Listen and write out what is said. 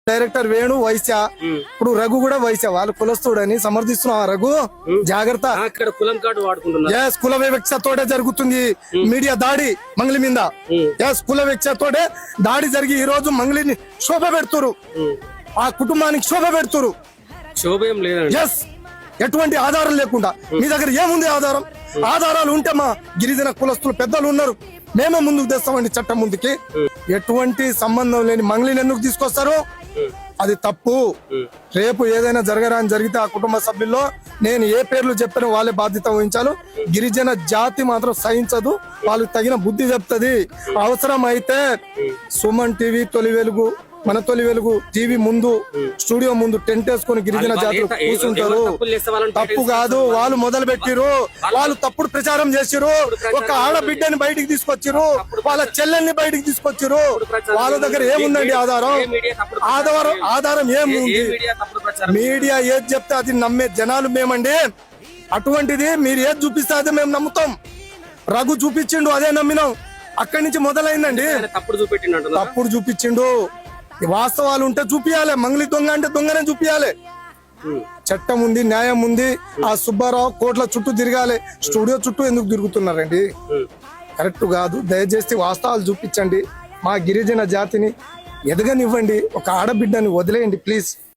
Director Venu Vysya, ఇప్పుడు రఘు కూడా వైశ్య. వాళ్ళు కులస్తుడని సమర్థిస్తున్నావా రఘు? జాగ్రత్త. కులం కార్డు వాడుకుంటున్నారు. కుల వివక్షతోటే జరుగుతుంది మీడియా దాడి మంగళి మీద. కుల వివక్షతోటే దాడి జరిగి ఈ రోజు మంగళిని శోభ పెడుతురు, ఆ కుటుంబానికి శోభ పెడుతురు. శోభం లేదండి. ఎటువంటి ఆధారం లేకుండా. మీ దగ్గర ఏముంది ఆధారం? ఆధారాలు ఉంటే మా గిరిజన కులస్తులు పెద్దలు ఉన్నారు, మేమే ముందుకు తెస్తామండి చట్టం ముందుకి. ఎటువంటి సంబంధం లేని మంగళిని ఎందుకు తీసుకొస్తారు? అది తప్పు. రేపు ఏదైనా జరగరాని జరిగితే ఆ కుటుంబ సభ్యుల్లో నేను ఏ పేర్లు చెప్పినా వాళ్ళే బాధ్యత వహించాలి. గిరిజన జాతి మాత్రం సహించదు, వాళ్ళకి తగిన బుద్ధి చెప్తుంది. అవసరం అయితే సుమన్ టీవీ, తొలి వెలుగు, మన తొలి వెలుగు టీవీ ముందు, స్టూడియో ముందు టెంట్ వేసుకుని గిరిజన జాతులు కూర్చుంటారు. తప్పు కాదు, వాళ్ళు మొదలు పెట్టిరు, వాళ్ళు తప్పుడు ప్రచారం చేసిరు. ఒక ఆడబిడ్డని బయటికి తీసుకొచ్చిరు, వాళ్ళ చెల్లెల్ని బయటికి తీసుకొచ్చిరు. వాళ్ళ దగ్గర ఏముందండి ఆధారం? ఆధారం ఏముంది? మీడియా ఏది చెప్తే అది నమ్మే జనాలు మేమండి. అటువంటిది మీరు ఏది చూపిస్తే అదే మేము నమ్ముతాం. రఘు చూపించిండు, అదే నమ్మినాం. అక్కడి నుంచి మొదలైందండి. తప్పుడు చూపించిండు. వాస్తవాలు ఉంటే చూపియాలి. మంగళి దొంగ అంటే దొంగనే చూపియాలి. చట్టం ఉంది, న్యాయం ఉంది. ఆ సుబ్బారావు కోట్ల చుట్టూ తిరగాలి, స్టూడియో చుట్టూ ఎందుకు తిరుగుతున్నారండి? కరెక్ట్ కాదు. దయచేసి వాస్తవాలు చూపించండి, మా గిరిజన జాతిని ఎదగనివ్వండి. ఒక ఆడబిడ్డని వదిలేయండి ప్లీజ్.